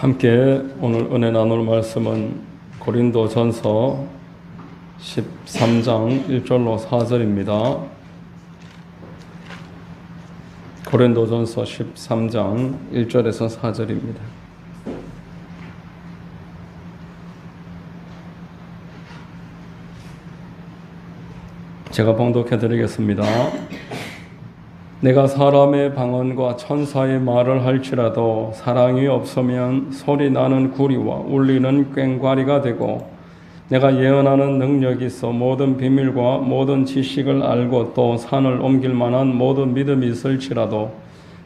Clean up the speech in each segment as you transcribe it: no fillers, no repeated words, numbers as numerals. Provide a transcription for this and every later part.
함께 오늘 은혜 나눌 말씀은 고린도전서 13장 1절로 4절입니다. 고린도전서 13장 1절에서 4절입니다. 제가 봉독해 드리겠습니다. 내가 사람의 방언과 천사의 말을 할지라도 사랑이 없으면 소리 나는 구리와 울리는 꽹과리가 되고, 내가 예언하는 능력이 있어 모든 비밀과 모든 지식을 알고 또 산을 옮길 만한 모든 믿음이 있을지라도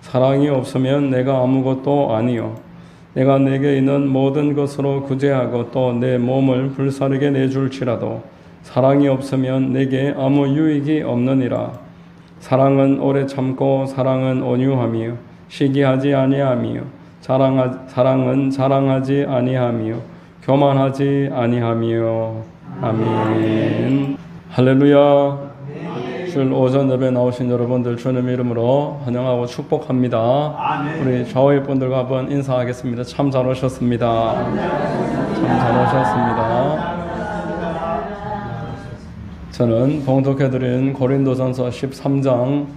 사랑이 없으면 내가 아무것도 아니요, 내가 내게 있는 모든 것으로 구제하고 또 내 몸을 불사르게 내줄지라도 사랑이 없으면 내게 아무 유익이 없느니라. 사랑은 오래 참고 사랑은 온유하며 시기하지 아니하며 사랑은 자랑하지 아니하며 교만하지 아니하며. 아멘. 할렐루야. 주일 오전 예배 나오신 여러분들 주님의 이름으로 환영하고 축복합니다. 우리 좌우의 분들과 한번 인사하겠습니다. 참 잘 오셨습니다. 참 잘 오셨습니다. 저는 봉독해드린 고린도전서 13장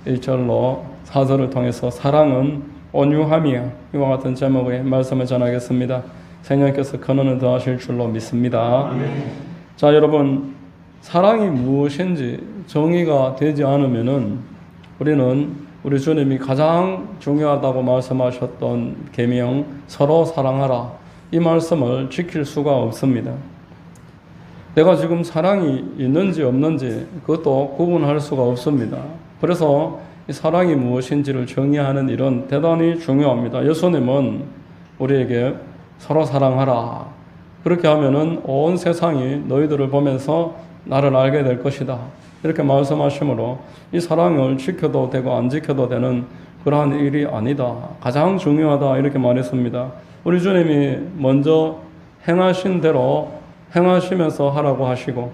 1절로 4절을 통해서 사랑은 온유함이야, 이와 같은 제목의 말씀을 전하겠습니다. 성령께서 근원을 더하실 줄로 믿습니다. 자, 여러분, 사랑이 무엇인지 정의가 되지 않으면은 우리는 우리 주님이 가장 중요하다고 말씀하셨던 계명 서로 사랑하라, 이 말씀을 지킬 수가 없습니다. 내가 지금 사랑이 있는지 없는지 그것도 구분할 수가 없습니다. 그래서 이 사랑이 무엇인지를 정의하는 일은 대단히 중요합니다. 예수님은 우리에게 서로 사랑하라, 그렇게 하면은 온 세상이 너희들을 보면서 나를 알게 될 것이다, 이렇게 말씀하시므로 이 사랑을 지켜도 되고 안 지켜도 되는 그러한 일이 아니다, 가장 중요하다, 이렇게 말했습니다. 우리 주님이 먼저 행하신 대로 행하시면서 하라고 하시고,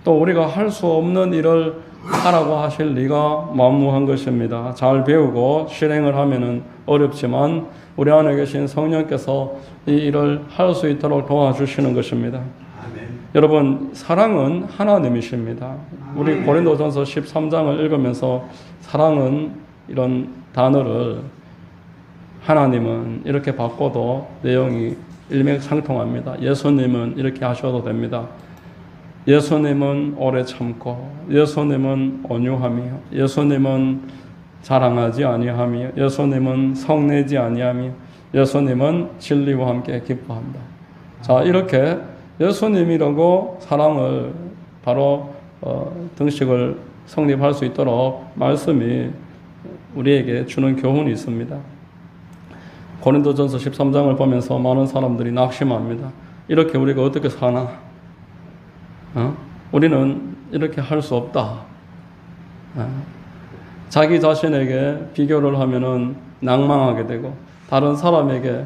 또 우리가 할 수 없는 일을 하라고 하실 리가 만무한 것입니다. 잘 배우고 실행을 하면은 어렵지만 우리 안에 계신 성령께서 이 일을 할 수 있도록 도와주시는 것입니다. 아멘. 여러분, 사랑은 하나님이십니다. 우리 고린도전서 13장을 읽으면서 사랑은 이런 단어를 하나님은 이렇게 바꿔도 내용이 일맥상통합니다. 예수님은 이렇게 하셔도 됩니다. 예수님은 오래 참고, 예수님은 온유하며, 예수님은 자랑하지 아니하며, 예수님은 성내지 아니하며, 예수님은 진리와 함께 기뻐한다. 자, 이렇게 예수님이라고 사랑을 바로 등식을 성립할 수 있도록 말씀이 우리에게 주는 교훈이 있습니다. 고린도전서 13장을 보면서 많은 사람들이 낙심합니다. 이렇게 우리가 어떻게 사나? 우리는 이렇게 할 수 없다. 자기 자신에게 비교를 하면은 낭망하게 되고, 다른 사람에게,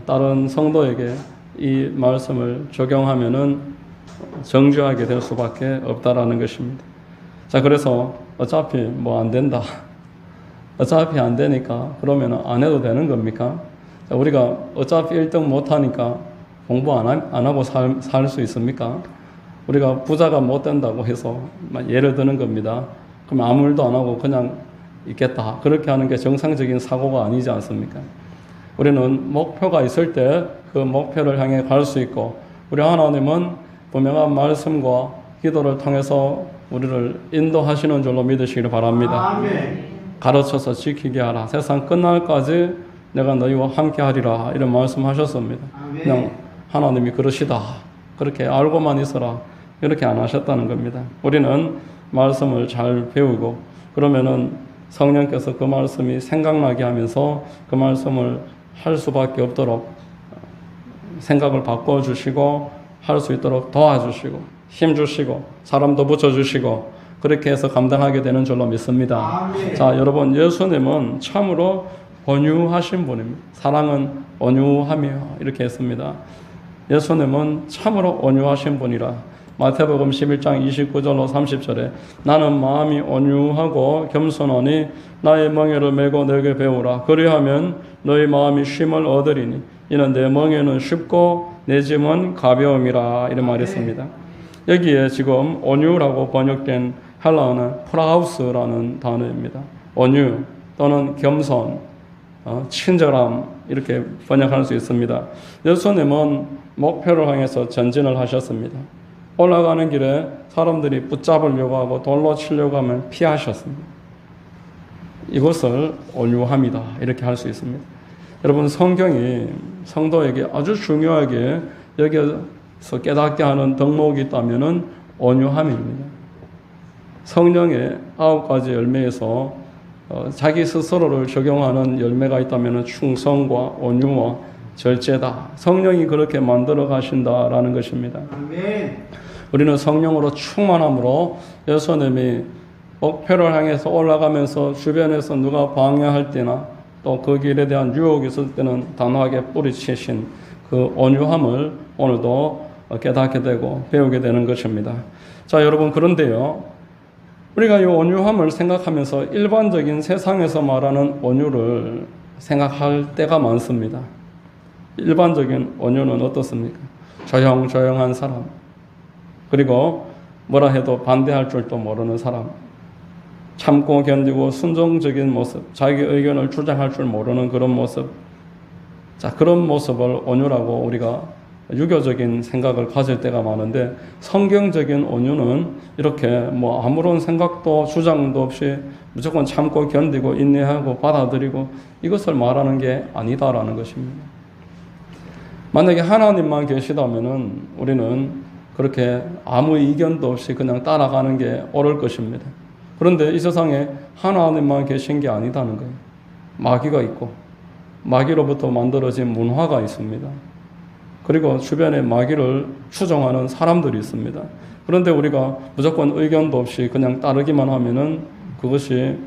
다른 성도에게 이 말씀을 적용하면은 정죄하게 될 수밖에 없다라는 것입니다. 자, 그래서 어차피 뭐 안 된다, 어차피 안 되니까 그러면 안 해도 되는 겁니까? 자, 우리가 어차피 1등 못하니까 공부 안 하고 살 수 있습니까? 우리가 부자가 못 된다고 해서 예를 드는 겁니다. 그럼 아무 일도 안 하고 그냥 있겠다, 그렇게 하는 게 정상적인 사고가 아니지 않습니까? 우리는 목표가 있을 때 그 목표를 향해 갈 수 있고, 우리 하나님은 분명한 말씀과 기도를 통해서 우리를 인도하시는 줄로 믿으시기를 바랍니다. 아멘. 가르쳐서 지키게 하라, 세상 끝날까지 내가 너희와 함께 하리라, 이런 말씀하셨습니다. 아멘. 그냥 하나님이 그러시다, 그렇게 알고만 있어라, 이렇게 안 하셨다는 겁니다. 우리는 말씀을 잘 배우고, 그러면은 성령께서 그 말씀이 생각나게 하면서 그 말씀을 할 수밖에 없도록 생각을 바꿔주시고, 할 수 있도록 도와주시고, 힘주시고, 사람도 붙여주시고, 그렇게 해서 감당하게 되는 줄로 믿습니다. 아멘. 자, 여러분, 예수님은 참으로 온유하신 분입니다. 사랑은 온유하며, 이렇게 했습니다. 예수님은 참으로 온유하신 분이라. 마태복음 11장 29절로 30절에 나는 마음이 온유하고 겸손하니 나의 멍에를 메고 내게 배우라. 그리하면 너희 마음이 쉼을 얻으리니 이는 내 멍에는 쉽고 내 짐은 가벼움이라 이런 말이 있습니다. 여기에 지금 온유라고 번역된 헬라어는 프라우스라는 단어입니다. 온유 또는 겸손, 친절함 이렇게 번역할 수 있습니다. 예수님은 목표를 향해서 전진을 하셨습니다. 올라가는 길에 사람들이 붙잡으려고 하고 돌로 치려고 하면 피하셨습니다. 이것을 온유함이다 이렇게 할 수 있습니다. 여러분, 성경이 성도에게 아주 중요하게 여기서 깨닫게 하는 덕목이 있다면 온유함입니다. 성령의 9가지 열매에서 자기 스스로를 적용하는 열매가 있다면 충성과 온유와 절제다. 성령이 그렇게 만들어 가신다라는 것입니다. 아멘. 우리는 성령으로 충만함으로 예수님이 목표를 향해서 올라가면서 주변에서 누가 방해할 때나 또 그 길에 대한 유혹이 있을 때는 단호하게 뿌리치신 그 온유함을 오늘도 깨닫게 되고 배우게 되는 것입니다. 자, 여러분, 그런데요, 우리가 이 온유함을 생각하면서 일반적인 세상에서 말하는 온유를 생각할 때가 많습니다. 일반적인 온유는 어떻습니까? 조용조용한 사람, 그리고 뭐라 해도 반대할 줄도 모르는 사람, 참고 견디고 순종적인 모습, 자기 의견을 주장할 줄 모르는 그런 모습. 자, 그런 모습을 온유라고 우리가 유교적인 생각을 가질 때가 많은데, 성경적인 온유는 이렇게 아무런 생각도 주장도 없이 무조건 참고 견디고 인내하고 받아들이고 이것을 말하는 게 아니다라는 것입니다. 만약에 하나님만 계시다면은 우리는 그렇게 아무 이견도 없이 그냥 따라가는 게 옳을 것입니다. 그런데 이 세상에 하나님만 계신 게 아니다는 거예요. 마귀가 있고 마귀로부터 만들어진 문화가 있습니다. 그리고 주변에 마귀를 추종하는 사람들이 있습니다. 그런데 우리가 무조건 의견도 없이 그냥 따르기만 하면은 그것이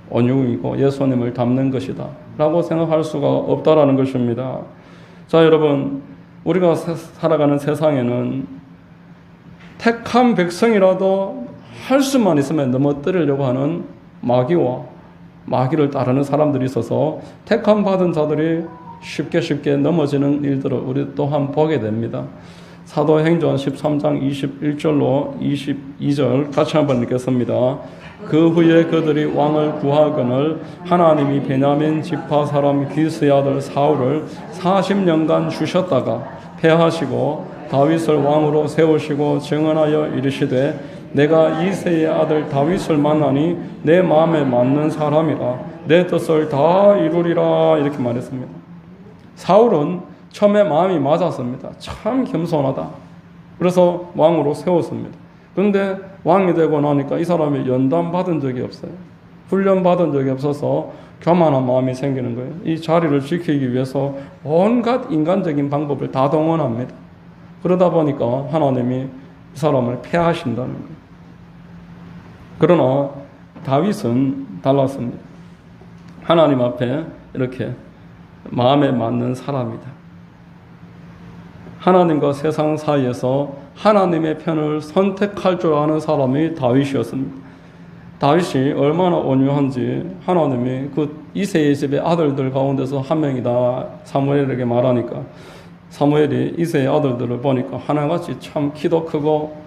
온유이고 예수님을 닮는 것이다 라고 생각할 수가 없다라는 것입니다. 자, 여러분, 우리가 살아가는 세상에는 택한 백성이라도 할 수만 있으면 넘어뜨리려고 하는 마귀와 마귀를 따르는 사람들이 있어서 택함 받은 자들이 쉽게 넘어지는 일들을 우리 또한 보게 됩니다. 사도행전 13장 21절로 22절 같이 한번 읽겠습니다. 그 후에 그들이 왕을 구하거늘 하나님이 베냐민 지파 사람 기스의 아들 사울을 40년간 주셨다가 패하시고 다윗을 왕으로 세우시고 증언하여 이르시되 내가 이새의 아들 다윗을 만나니 내 마음에 맞는 사람이라 내 뜻을 다 이루리라 이렇게 말했습니다. 사울은 처음에 마음이 맞았습니다. 참 겸손하다. 그래서 왕으로 세웠습니다. 그런데 왕이 되고 나니까 이 사람이 연단 받은 적이 없어요. 훈련 받은 적이 없어서 교만한 마음이 생기는 거예요. 이 자리를 지키기 위해서 온갖 인간적인 방법을 다 동원합니다. 그러다 보니까 하나님이 이 사람을 패하신다는 거예요. 그러나 다윗은 달랐습니다. 하나님 앞에 이렇게 마음에 맞는 사람이다. 하나님과 세상 사이에서 하나님의 편을 선택할 줄 아는 사람이 다윗이었습니다. 다윗이 얼마나 온유한지 하나님이 그 이새의 집의 아들들 가운데서 한 명이다 사무엘에게 말하니까 사무엘이 이새의 아들들을 보니까 하나같이 참 키도 크고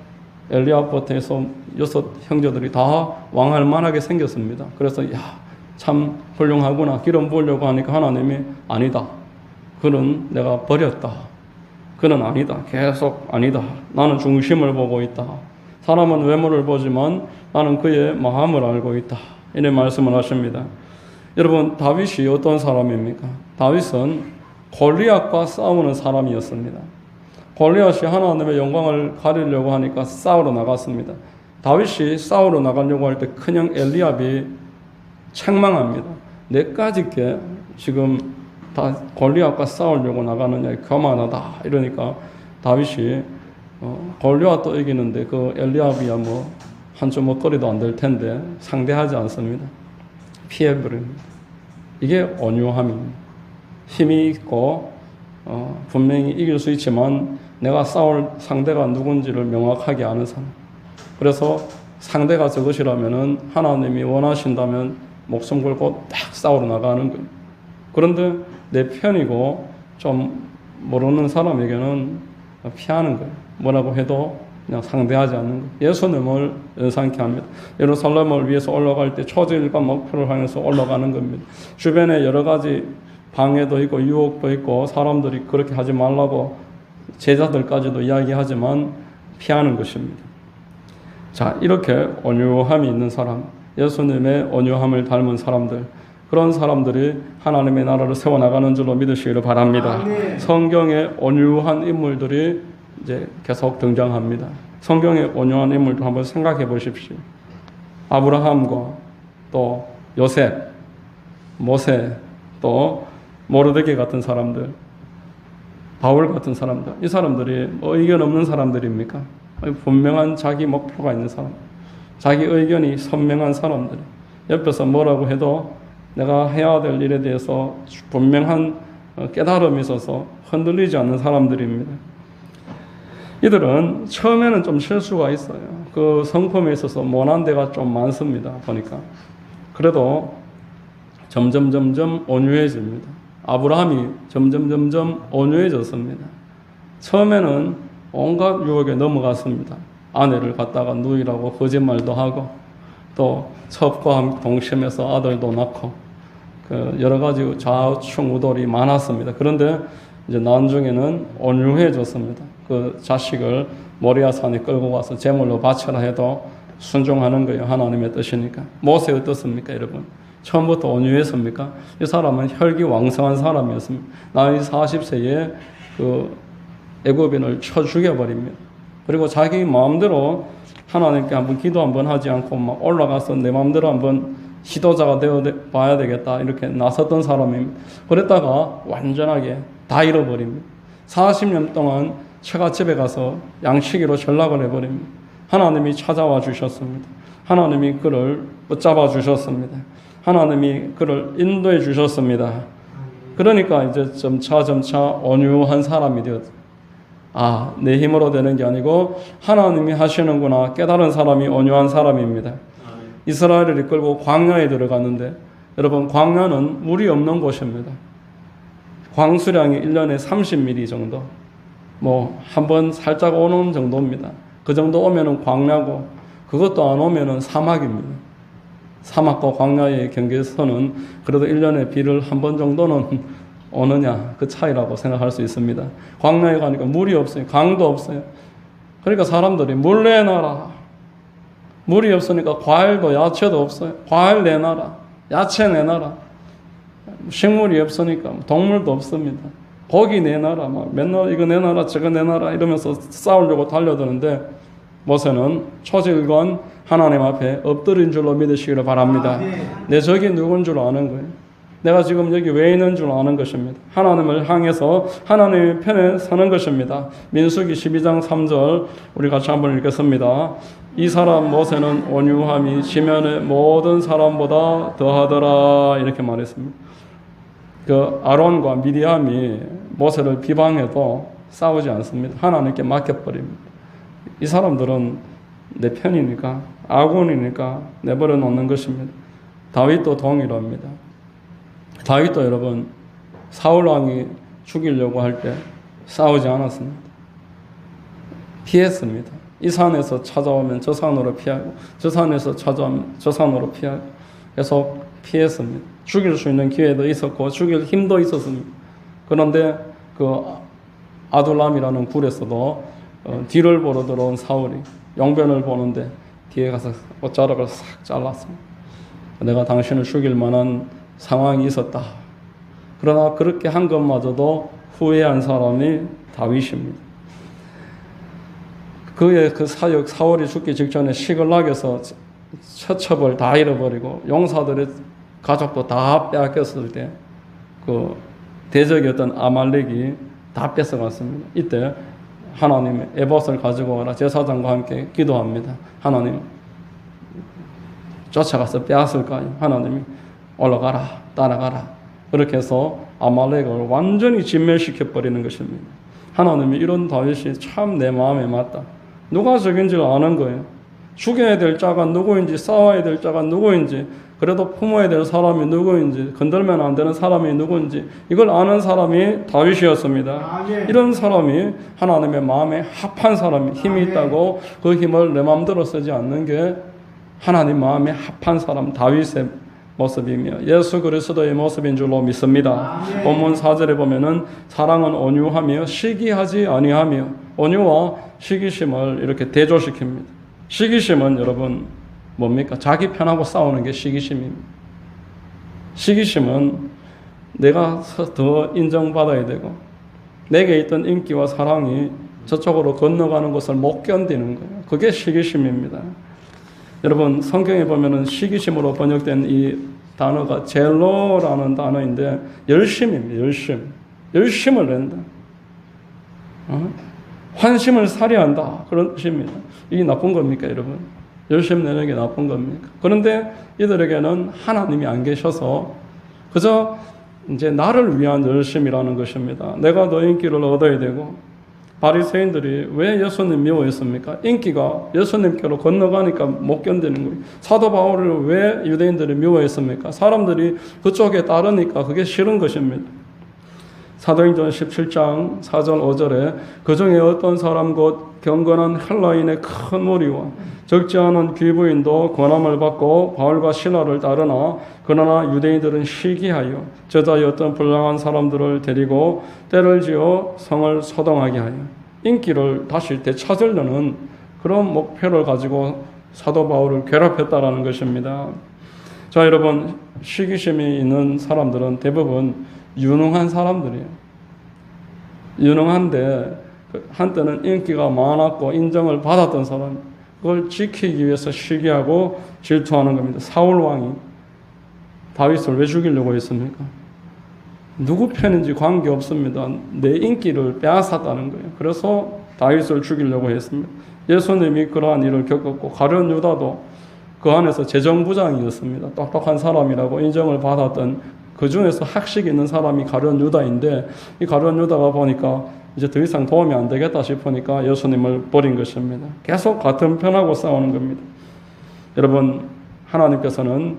엘리압부터 6 형제들이 다 왕할 만하게 생겼습니다. 그래서 참 훌륭하구나 기름 부으려고 하니까 하나님이 아니다. 그는 내가 버렸다. 그는 아니다. 계속 아니다. 나는 중심을 보고 있다. 사람은 외모를 보지만 나는 그의 마음을 알고 있다. 이런 말씀을 하십니다. 여러분, 다윗이 어떤 사람입니까? 다윗은 골리앗과 싸우는 사람이었습니다. 골리앗이 하나님의 영광을 가리려고 하니까 싸우러 나갔습니다. 다윗이 싸우러 나가려고 할 때 큰형 엘리압이 책망합니다. 내까짓게 지금 다 골리앗과 싸우려고 나가느냐 교만하다 이러니까 다윗이 골리앗도 이기는데 그 엘리압이야 한 주먹거리도 안 될 텐데 상대하지 않습니다. 피해버립니다. 이게 온유함입니다. 힘이 있고 분명히 이길 수 있지만 내가 싸울 상대가 누군지를 명확하게 아는 사람. 그래서 상대가 저것이라면은 하나님이 원하신다면 목숨 걸고 딱 싸우러 나가는 거예요. 그런데 내 편이고 좀 모르는 사람에게는 피하는 거예요. 뭐라고 해도 그냥 상대하지 않는 거예요. 예수님을 연상케 합니다. 예루살렘을 위해서 올라갈 때 초지일관 목표를 향해서 올라가는 겁니다. 주변에 여러 가지 방해도 있고 유혹도 있고 사람들이 그렇게 하지 말라고 제자들까지도 이야기하지만 피하는 것입니다. 자, 이렇게 온유함이 있는 사람, 예수님의 온유함을 닮은 사람들, 그런 사람들이 하나님의 나라를 세워나가는 줄로 믿으시기를 바랍니다. 성경에 온유한 인물들이 이제 계속 등장합니다. 성경에 온유한 인물도 한번 생각해 보십시오. 아브라함과 또 요셉, 모세, 또 모르드게 같은 사람들, 바울 같은 사람들, 이 사람들이 의견 없는 사람들입니까? 분명한 자기 목표가 있는 사람, 자기 의견이 선명한 사람들, 옆에서 뭐라고 해도 내가 해야 될 일에 대해서 분명한 깨달음이 있어서 흔들리지 않는 사람들입니다. 이들은 처음에는 좀 실수가 있어요. 그 성품에 있어서 모난 데가 좀 많습니다. 보니까. 그래도 점점 온유해집니다. 아브라함이 점점 온유해졌습니다. 처음에는 온갖 유혹에 넘어갔습니다. 아내를 갖다가 누이라고 거짓말도 하고 또 첩과 동심해서 아들도 낳고 여러 가지 좌충우돌이 많았습니다. 그런데 이제 나중에는 온유해졌습니다. 그 자식을 모리아산에 끌고 가서 제물로 바쳐라 해도 순종하는 거예요. 하나님의 뜻이니까. 모세 어떻습니까, 여러분? 처음부터 온유했습니까? 이 사람은 혈기왕성한 사람이었습니다. 나이 40세에 그 애굽인을 쳐 죽여버립니다. 그리고 자기 마음대로 하나님께 한번 기도 한번 하지 않고 막 올라가서 내 마음대로 한번 지도자가 되어 봐야 되겠다 이렇게 나섰던 사람입니다. 그랬다가 완전하게 다 잃어버립니다. 40년 동안 처갓집에 가서 양치기로 전락을 해버립니다. 하나님이 찾아와 주셨습니다. 하나님이 그를 붙잡아 주셨습니다. 하나님이 그를 인도해 주셨습니다. 그러니까 이제 점차 온유한 사람이 되었습니다. 아, 내 힘으로 되는 게 아니고 하나님이 하시는구나 깨달은 사람이 온유한 사람입니다. 이스라엘을 이끌고 광야에 들어갔는데 여러분 광야는 물이 없는 곳입니다. 광수량이 1년에 30mm 정도 뭐 한번 살짝 오는 정도입니다. 그 정도 오면은 광야고 그것도 안 오면은 사막입니다. 사막과 광야의 경계선은 그래도 1년에 비를 한 번 정도는 오느냐 그 차이라고 생각할 수 있습니다. 광야에 가니까 물이 없어요. 강도 없어요. 그러니까 사람들이 물 내놔라. 물이 없으니까 과일도 야채도 없어요. 과일 내놔라. 야채 내놔라. 식물이 없으니까 동물도 없습니다. 고기 내놔라. 막 맨날 이거 내놔라 저거 내놔라 이러면서 싸우려고 달려드는데 모세는 초질건 하나님 앞에 엎드린 줄로 믿으시기를 바랍니다. 내 적이 누군 줄 아는 거예요. 내가 지금 여기 왜 있는 줄 아는 것입니다. 하나님을 향해서 하나님의 편에 서는 것입니다. 민수기 12장 3절 우리 같이 한번 읽겠습니다. 이 사람 모세는 온유함이 지면의 모든 사람보다 더하더라 이렇게 말했습니다. 그 아론과 미리암이 모세를 비방해도 싸우지 않습니다. 하나님께 맡겨버립니다. 이 사람들은 내 편이니까 아군이니까 내버려 놓는 것입니다. 다윗도 동일합니다. 다윗도 여러분 사울왕이 죽이려고 할 때 싸우지 않았습니다. 피했습니다. 이 산에서 찾아오면 저 산으로 피하고 저 산에서 찾아오면 저 산으로 피하고 계속 피했습니다. 죽일 수 있는 기회도 있었고 죽일 힘도 있었습니다. 그런데 그 아둘람이라는 굴에서도 뒤를 보러 들어온 사울이 용변을 보는데 뒤에 가서 옷자락을 싹 잘랐습니다. 내가 당신을 죽일 만한 상황이 있었다. 그러나 그렇게 한 것마저도 후회한 사람이 다윗입니다. 그의 그 사역 사울이 죽기 직전에 시글락에서 처첩을 다 잃어버리고 용사들의 가족도 다 빼앗겼을 때 그 대적이었던 아말렉이 다 뺏어갔습니다. 이때 하나님의 에봇을 가지고 오라 제사장과 함께 기도합니다. 하나님 쫓아가서 빼앗을까요? 하나님이 올라가라 따라가라 그렇게 해서 아말렉을 완전히 진멸시켜버리는 것입니다. 하나님이 이런 다윗이 참 내 마음에 맞다. 누가 적인지 아는 거예요. 죽여야 될 자가 누구인지 싸워야 될 자가 누구인지 그래도 품어야 될 사람이 누구인지, 건들면 안 되는 사람이 누구인지 이걸 아는 사람이 다윗이었습니다. 이런 사람이 하나님의 마음에 합한 사람이 힘이 있다고 그 힘을 내 마음대로 쓰지 않는 게 하나님 마음에 합한 사람 다윗의 모습이며 예수 그리스도의 모습인 줄로 믿습니다. 본문 4절에 보면은 사랑은 온유하며 시기하지 아니하며, 온유와 시기심을 이렇게 대조시킵니다. 시기심은 여러분 뭡니까? 자기 편하고 싸우는 게 시기심입니다. 시기심은 내가 더 인정받아야 되고 내게 있던 인기와 사랑이 저쪽으로 건너가는 것을 못 견디는 거예요. 그게 시기심입니다. 여러분 성경에 보면은 시기심으로 번역된 이 단어가 젤로라는 단어인데 열심입니다. 열심을 낸다. 환심을 살해한다. 그런 뜻입니다. 이게 나쁜 겁니까, 여러분? 열심 내는 게 나쁜 겁니까? 그런데 이들에게는 하나님이 안 계셔서 그저 이제 나를 위한 열심이라는 것입니다. 내가 더 인기를 얻어야 되고, 바리새인들이 왜 예수님 미워했습니까? 인기가 예수님께로 건너가니까 못 견디는 거예요. 사도 바울을 왜 유대인들이 미워했습니까? 사람들이 그쪽에 따르니까 그게 싫은 것입니다. 사도행전 17장 4절 5절에 그 중에 어떤 사람 곧 경건한 헬라인의 큰 무리와 적지 않은 귀부인도 권함을 받고 바울과 시라를 따르나 그러나 유대인들은 시기하여 저자의 어떤 불량한 사람들을 데리고 때를 지어 성을 소동하게 하여 인기를 다시 되찾으려는 그런 목표를 가지고 사도 바울을 괴롭혔다라는 것입니다. 자, 여러분, 시기심이 있는 사람들은 대부분 유능한 사람들이에요. 유능한데 한때는 인기가 많았고 인정을 받았던 사람, 그걸 지키기 위해서 시기하고 질투하는 겁니다. 사울 왕이 다윗을 왜 죽이려고 했습니까? 누구 편인지 관계없습니다. 내 인기를 빼앗았다는 거예요. 그래서 다윗을 죽이려고 했습니다. 예수님이 그러한 일을 겪었고 가룟 유다도 그 안에서 재정부장이었습니다. 똑똑한 사람이라고 인정을 받았던 그 중에서 학식 있는 사람이 가룟 유다인데 이 가룟 유다가 보니까 이제 더 이상 도움이 안 되겠다 싶으니까 예수님을 버린 것입니다. 계속 같은 편하고 싸우는 겁니다. 여러분, 하나님께서는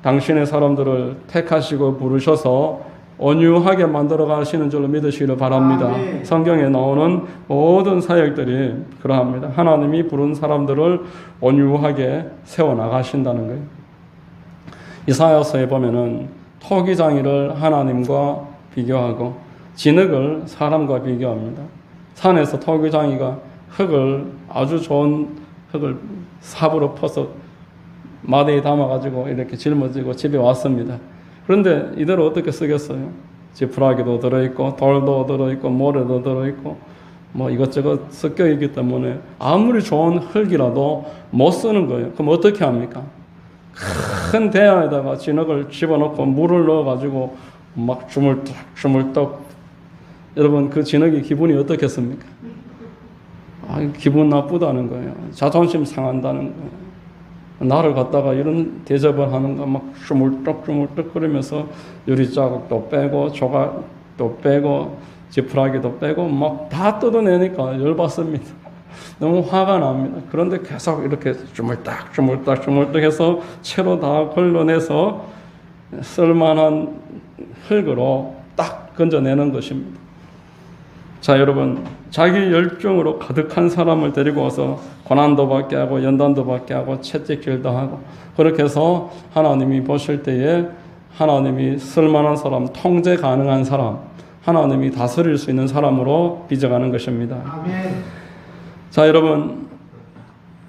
당신의 사람들을 택하시고 부르셔서 온유하게 만들어 가시는 줄로 믿으시기를 바랍니다. 성경에 나오는 모든 사역들이 그러합니다. 하나님이 부른 사람들을 온유하게 세워나가신다는 거예요. 이사야서에 보면은 토기장이를 하나님과 비교하고 진흙을 사람과 비교합니다. 산에서 토기장이가 흙을 아주 좋은 흙을 삽으로 퍼서 마대에 담아가지고 이렇게 짊어지고 집에 왔습니다. 그런데 이대로 어떻게 쓰겠어요? 지푸라기도 들어있고 돌도 들어있고 모래도 들어있고 뭐 이것저것 섞여 있기 때문에 아무리 좋은 흙이라도 못 쓰는 거예요. 그럼 어떻게 합니까? 큰 대야에다가 진흙을 집어넣고 물을 넣어가지고 막 주물떡 여러분 그 진흙이 기분이 어떻겠습니까? 기분 나쁘다는 거예요. 자존심 상한다는 거예요. 나를 갖다가 이런 대접을 하는가 막 주물떡 그러면서 유리 자국도 빼고 조각도 빼고 지푸라기도 빼고 막 다 뜯어내니까 열받습니다. 너무 화가 납니다. 그런데 계속 이렇게 주물딱 해서 채로 다 걸러내서 쓸만한 흙으로 딱 건져내는 것입니다. 자, 여러분, 자기 열정으로 가득한 사람을 데리고 와서 고난도 받게 하고 연단도 받게 하고 채찍질도 하고 그렇게 해서 하나님이 보실 때에 하나님이 쓸만한 사람, 통제 가능한 사람, 하나님이 다스릴 수 있는 사람으로 빚어가는 것입니다. 아멘. 자, 여러분,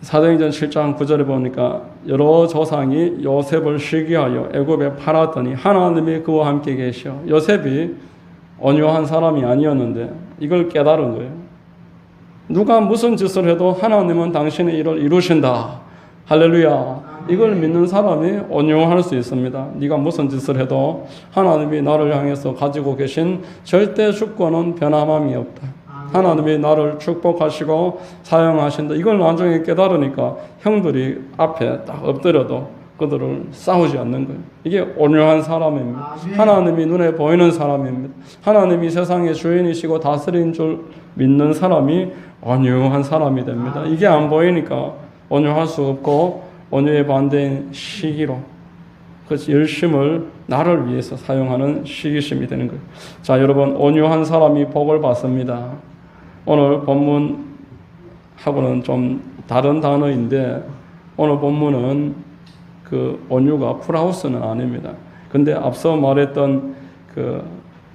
사도행전 7장 9절에 보니까 여러 조상이 요셉을 시기하여 애굽에 팔았더니 하나님이 그와 함께 계시어 요셉이 온유한 사람이 아니었는데 이걸 깨달은 거예요. 누가 무슨 짓을 해도 하나님은 당신의 일을 이루신다. 할렐루야. 이걸 믿는 사람이 온유할 수 있습니다. 네가 무슨 짓을 해도 하나님이 나를 향해서 가지고 계신 절대 주권은 변함함이 없다. 하나님이 나를 축복하시고 사용하신다. 이걸 나중에 깨달으니까 형들이 앞에 딱 엎드려도 그들을 싸우지 않는 거예요. 이게 온유한 사람입니다. 하나님이 눈에 보이는 사람입니다. 하나님이 세상의 주인이시고 다스린 줄 믿는 사람이 온유한 사람이 됩니다. 이게 안 보이니까 온유할 수 없고 온유의 반대인 시기로 그 열심을 나를 위해서 사용하는 시기심이 되는 거예요. 자, 여러분, 온유한 사람이 복을 받습니다. 오늘 본문하고는 좀 다른 단어인데 오늘 본문은 그 온유가 프라우스는 아닙니다. 근데 앞서 말했던 그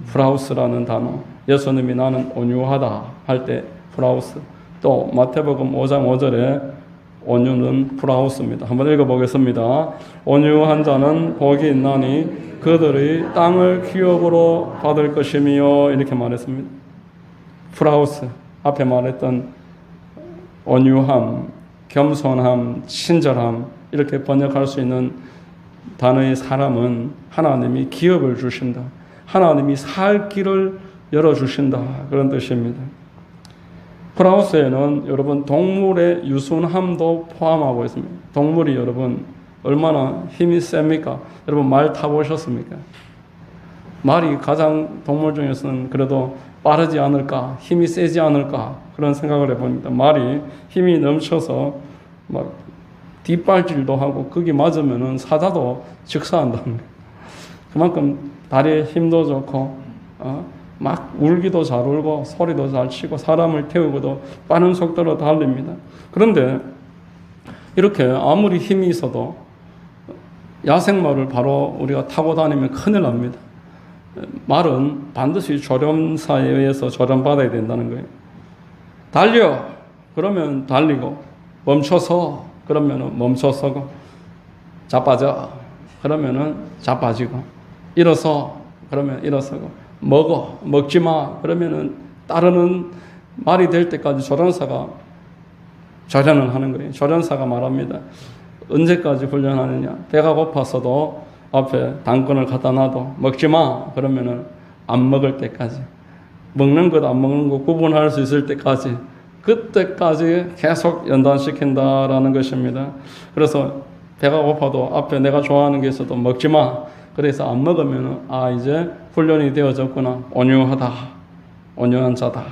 프라우스라는 단어, 예수님이 나는 온유하다 할 때 프라우스, 또 마태복음 5장 5절에 온유는 프라우스입니다. 한번 읽어보겠습니다. 온유한 자는 복이 있나니 그들이 땅을 기업으로 받을 것이며, 이렇게 말했습니다. 프라우스, 앞에 말했던 온유함, 겸손함, 친절함, 이렇게 번역할 수 있는 단어의 사람은 하나님이 기업을 주신다. 하나님이 살 길을 열어주신다. 그런 뜻입니다. 프라우스에는 여러분 동물의 유순함도 포함하고 있습니다. 동물이 여러분 얼마나 힘이 셉니까? 여러분 말 타보셨습니까? 말이 가장 동물 중에서는 그래도 빠르지 않을까? 힘이 세지 않을까? 그런 생각을 해봅니다. 말이 힘이 넘쳐서 막 뒷발질도 하고 거기 맞으면은 사자도 즉사한다는 거예요. 그만큼 다리에 힘도 좋고 막 울기도 잘 울고 소리도 잘 치고 사람을 태우고도 빠른 속도로 달립니다. 그런데 이렇게 아무리 힘이 있어도 야생마를 바로 우리가 타고 다니면 큰일 납니다. 말은 반드시 조련사에 의해서 조련받아야 된다는 거예요. 달려! 그러면 달리고, 멈춰서! 그러면 멈춰서고, 자빠져! 그러면 자빠지고, 일어서! 그러면 일어서고, 먹어, 먹지 마. 그러면은 따르는 말이 될 때까지 조련사가 조련을 하는 거예요. 조련사가 말합니다. 언제까지 훈련하느냐? 배가 고팠어도 앞에 당근을 갖다 놔도 먹지 마. 그러면은 안 먹을 때까지. 먹는 것, 안 먹는 것 구분할 수 있을 때까지. 그때까지 계속 연단시킨다라는 것입니다. 그래서 배가 고파도 앞에 내가 좋아하는 게 있어도 먹지 마. 그래서 안 먹으면 이제 훈련이 되어졌구나. 온유하다. 온유한 자다.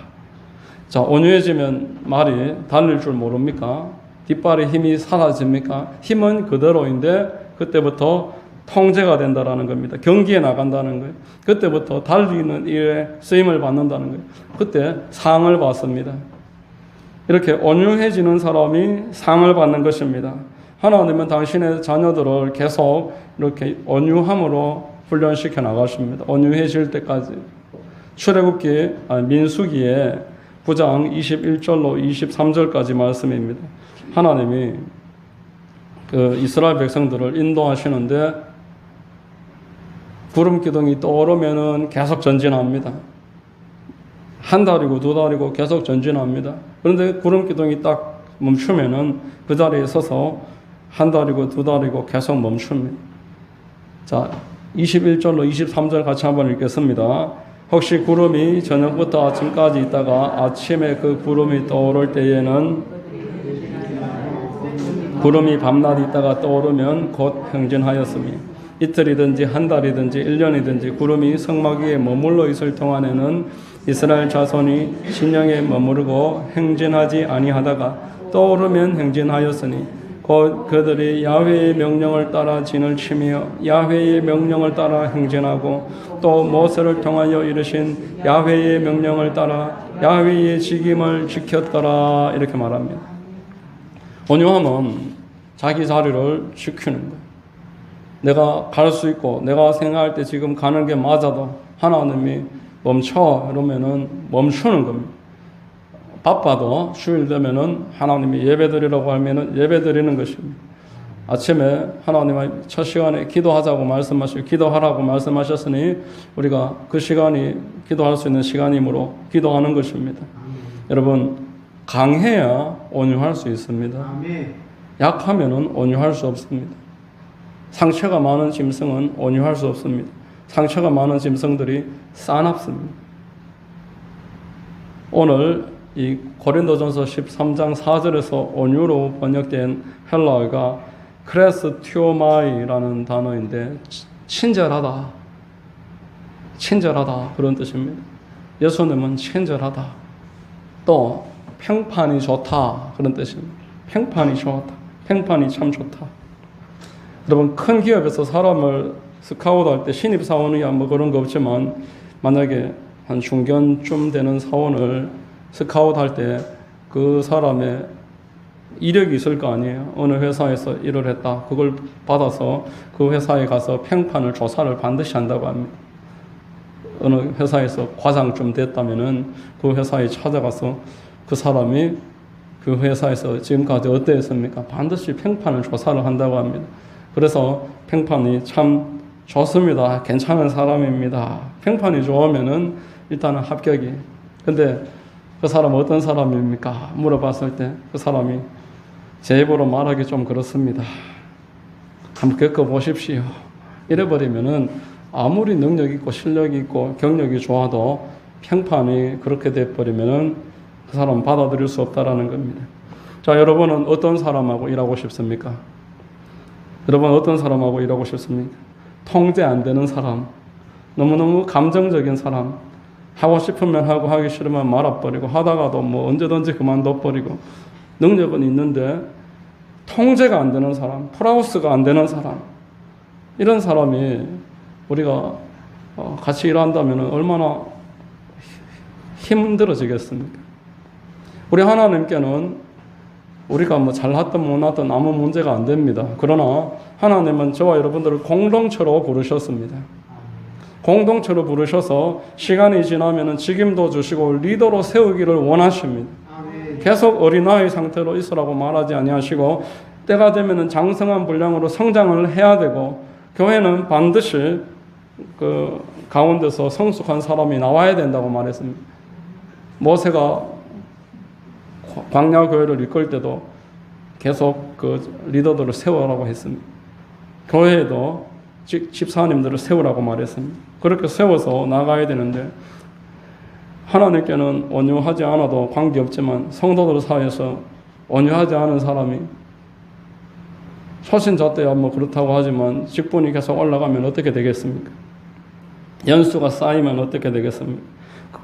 자, 온유해지면 말이 달릴 줄 모릅니까? 뒷발에 힘이 사라집니까? 힘은 그대로인데 그때부터 통제가 된다라는 겁니다. 경기에 나간다는 거예요. 그때부터 달리는 일에 쓰임을 받는다는 거예요. 그때 상을 받습니다. 이렇게 온유해지는 사람이 상을 받는 것입니다. 하나님은 당신의 자녀들을 계속 이렇게 온유함으로 훈련시켜 나가십니다. 온유해질 때까지. 출애굽기 민수기에 9장 21절로 23절까지 말씀입니다. 하나님이 그 이스라엘 백성들을 인도하시는데 구름 기둥이 떠오르면은 계속 전진합니다. 한 달이고 두 달이고 계속 전진합니다. 그런데 구름 기둥이 딱 멈추면은 그 자리에 서서 한 달이고 두 달이고 계속 멈춥니다. 자, 21절로 23절 같이 한번 읽겠습니다. 혹시 구름이 저녁부터 아침까지 있다가 아침에 그 구름이 떠오를 때에는 구름이 밤낮 있다가 떠오르면 곧 행진하였으며 이틀이든지 한 달이든지 1년이든지 구름이 성막 위에 머물러 있을 동안에는 이스라엘 자손이 신령에 머무르고 행진하지 아니하다가 떠오르면 행진하였으니 곧 그들이 야훼의 명령을 따라 진을 치며 야훼의 명령을 따라 행진하고 또 모세를 통하여 이르신 야훼의 명령을 따라 야훼의 직임을 지켰더라. 이렇게 말합니다. 온유함은 자기 자리를 지키는 거예요. 내가 갈 수 있고 내가 생각할 때 지금 가는 게 맞아도 하나님이 멈춰 이러면은 멈추는 겁니다. 바빠도 주일 되면은 하나님이 예배드리라고 하면은 예배드리는 것입니다. 아침에 하나님의 첫 시간에 기도하자고 말씀하시고 기도하라고 말씀하셨으니 우리가 그 시간이 기도할 수 있는 시간이므로 기도하는 것입니다. 여러분, 강해야 온유할 수 있습니다. 약하면은 온유할 수 없습니다. 상처가 많은 짐승은 온유할 수 없습니다. 상처가 많은 짐승들이 싸납습니다. 오늘 이 고린도전서 13장 4절에서 온유로 번역된 헬라어가 크레스티오마이라는 단어인데 친절하다, 친절하다 그런 뜻입니다. 예수님은 친절하다, 또 평판이 좋다 그런 뜻입니다. 평판이 좋다, 평판이 참 좋다. 여러분, 큰 기업에서 사람을 스카우트할 때 신입사원이야 뭐 그런 거 없지만, 만약에 한 중견쯤 되는 사원을 스카우트할 때 그 사람의 이력이 있을 거 아니에요. 어느 회사에서 일을 했다. 그걸 받아서 그 회사에 가서 평판을 조사를 반드시 한다고 합니다. 어느 회사에서 과장쯤 됐다면은 그 회사에 찾아가서 그 사람이 그 회사에서 지금까지 어땠습니까? 반드시 평판을 조사를 한다고 합니다. 그래서 평판이 참 좋습니다. 괜찮은 사람입니다. 평판이 좋으면은 일단은 합격이. 근데 그 사람은 어떤 사람입니까? 물어봤을 때 그 사람이 제 입으로 말하기 좀 그렇습니다. 한번 겪어보십시오. 이래버리면은 아무리 능력 있고 실력 있고 경력이 좋아도 평판이 그렇게 돼버리면은 그 사람은 받아들일 수 없다라는 겁니다. 자, 여러분은 어떤 사람하고 일하고 싶습니까? 여러분 어떤 사람하고 일하고 싶습니까? 통제 안 되는 사람, 너무너무 감정적인 사람, 하고 싶으면 하고 하기 싫으면 말아버리고 하다가도 뭐 언제든지 그만둬버리고 능력은 있는데 통제가 안 되는 사람, 프라우스가 안 되는 사람, 이런 사람이 우리가 같이 일한다면 얼마나 힘들어지겠습니까? 우리 하나님께는 우리가 뭐 잘났든 못났든 아무 문제가 안 됩니다. 그러나 하나님은 저와 여러분들을 공동체로 부르셨습니다. 공동체로 부르셔서 시간이 지나면 직임도 주시고 리더로 세우기를 원하십니다. 계속 어린아이 상태로 있으라고 말하지 아니하시고 때가 되면 장성한 분량으로 성장을 해야 되고 교회는 반드시 그 가운데서 성숙한 사람이 나와야 된다고 말했습니다. 모세가 광야 교회를 이끌 때도 계속 그 리더들을 세우라고 했습니다. 교회에도 집사님들을 세우라고 말했습니다. 그렇게 세워서 나가야 되는데 하나님께는 온유하지 않아도 관계없지만 성도들 사이에서 온유하지 않은 사람이 초신자때야 뭐 그렇다고 하지만 직분이 계속 올라가면 어떻게 되겠습니까? 연수가 쌓이면 어떻게 되겠습니까?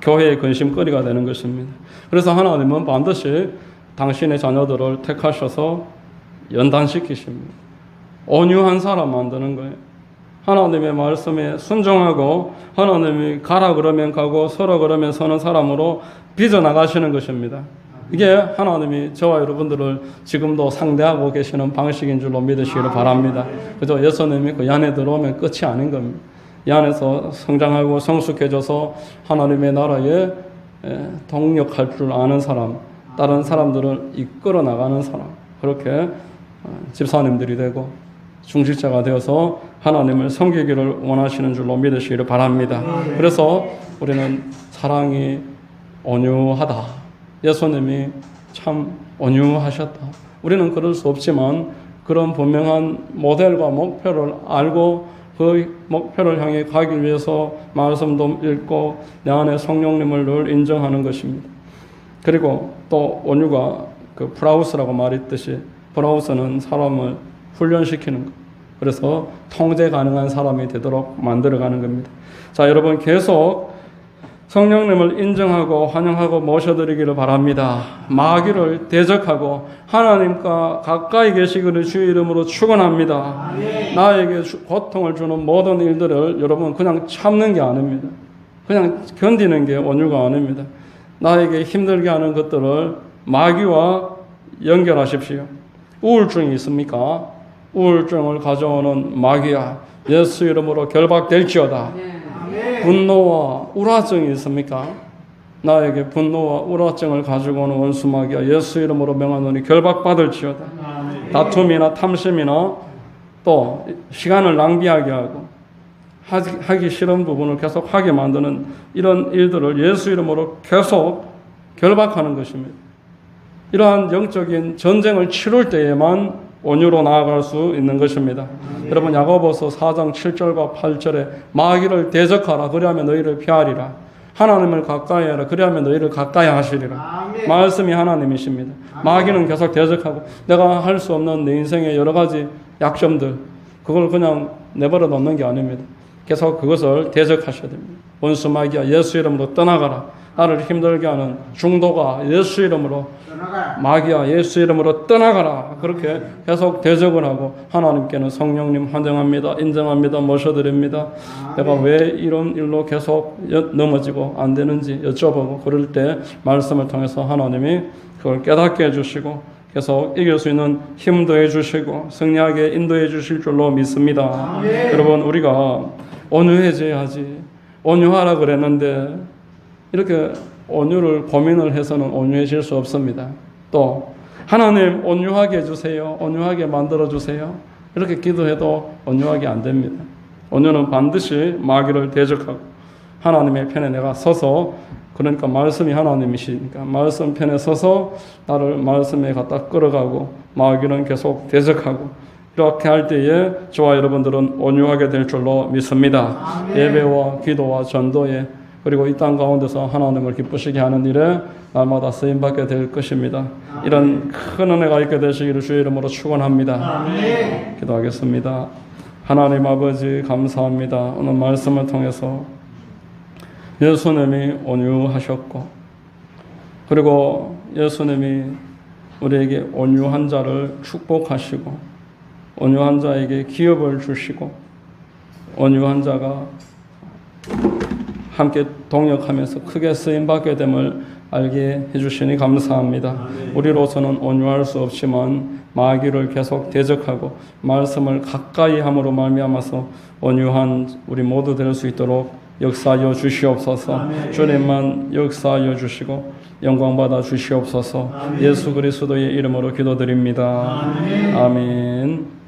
교회의 근심거리가 되는 것입니다. 그래서 하나님은 반드시 당신의 자녀들을 택하셔서 연단시키십니다. 온유한 사람 만드는 거예요. 하나님의 말씀에 순종하고 하나님이 가라 그러면 가고 서라 그러면 서는 사람으로 빚어나가시는 것입니다. 이게 하나님이 저와 여러분들을 지금도 상대하고 계시는 방식인 줄로 믿으시기를 바랍니다. 그저 예수님이 그 안에 들어오면 끝이 아닌 겁니다. 이 안에서 성장하고 성숙해져서 하나님의 나라에 동력할 줄 아는 사람, 다른 사람들을 이끌어 나가는 사람, 그렇게 집사님들이 되고 중직자가 되어서 하나님을 섬기기를 원하시는 줄로 믿으시기를 바랍니다. 그래서 우리는 사랑이 온유하다. 예수님이 참 온유하셨다. 우리는 그럴 수 없지만 그런 분명한 모델과 목표를 알고 그 목표를 향해 가기 위해서 말씀도 읽고 내 안에 성령님을 늘 인정하는 것입니다. 그리고 또 온유가 그 프라우스라고 말했듯이 프라우스는 사람을 훈련시키는 것. 그래서 통제 가능한 사람이 되도록 만들어가는 겁니다. 자, 여러분 계속 성령님을 인정하고 환영하고 모셔드리기를 바랍니다. 마귀를 대적하고 하나님과 가까이 계시기를 주의 이름으로 축원합니다. 나에게 고통을 주는 모든 일들을 여러분 그냥 참는 게 아닙니다. 그냥 견디는 게 온유가 아닙니다. 나에게 힘들게 하는 것들을 마귀와 연결하십시오. 우울증이 있습니까? 우울증을 가져오는 마귀야, 예수 이름으로 결박될지어다. 분노와 우라증이 있습니까? 나에게 분노와 우라증을 가지고 오는 원수 마귀야, 예수 이름으로 명하노니 결박받을지어다. 다툼이나 탐심이나 또 시간을 낭비하게 하고 하기 싫은 부분을 계속 하게 만드는 이런 일들을 예수 이름으로 계속 결박하는 것입니다. 이러한 영적인 전쟁을 치룰 때에만 온유로 나아갈 수 있는 것입니다. 여러분 야고보서 4장 7절과 8절에 마귀를 대적하라 그리하면 너희를 피하리라. 하나님을 가까이 하라 그리하면 너희를 가까이 하시리라. 말씀이 하나님이십니다. 마귀는 계속 대적하고 내가 할 수 없는 내 인생의 여러 가지 약점들 그걸 그냥 내버려 놓는 게 아닙니다. 계속 그것을 대적하셔야 됩니다. 원수 마귀야, 예수 이름으로 떠나가라. 나를 힘들게 하는 중도가 예수 이름으로 마귀야 예수 이름으로 떠나가라. 그렇게 계속 대적을 하고 하나님께는 성령님 환영합니다. 인정합니다. 모셔드립니다. 내가 왜 이런 일로 계속 넘어지고 안 되는지 여쭤보고 그럴 때 말씀을 통해서 하나님이 그걸 깨닫게 해주시고 계속 이길 수 있는 힘도 해주시고 승리하게 인도해 주실 줄로 믿습니다. 여러분 우리가 온유해져야지 온유하라 그랬는데 이렇게 온유를 고민을 해서는 온유해질 수 없습니다. 또 하나님 온유하게 해주세요. 온유하게 만들어주세요. 이렇게 기도해도 온유하게 안 됩니다. 온유는 반드시 마귀를 대적하고 하나님의 편에 내가 서서 그러니까 말씀이 하나님이시니까 말씀 편에 서서 나를 말씀에 갖다 끌어가고 마귀는 계속 대적하고 이렇게 할 때에 저와 여러분들은 온유하게 될 줄로 믿습니다. 예배와 기도와 전도에 그리고 이 땅 가운데서 하나님을 기쁘시게 하는 일에 날마다 쓰임받게 될 것입니다. 이런 큰 은혜가 있게 되시기를 주의 이름으로 축원합니다. 기도하겠습니다. 하나님 아버지 감사합니다. 오늘 말씀을 통해서 예수님이 온유하셨고 그리고 예수님이 우리에게 온유한 자를 축복하시고 온유한 자에게 기업을 주시고 온유한 자가 함께 동역하면서 크게 쓰임받게 됨을 알게 해주시니 감사합니다. 우리로서는 온유할 수 없지만 마귀를 계속 대적하고 말씀을 가까이 함으로 말미암아서 온유한 우리 모두 될 수 있도록 역사하여 주시옵소서. 주님만 역사하여 주시고 영광받아 주시옵소서. 예수 그리스도의 이름으로 기도드립니다. 아멘.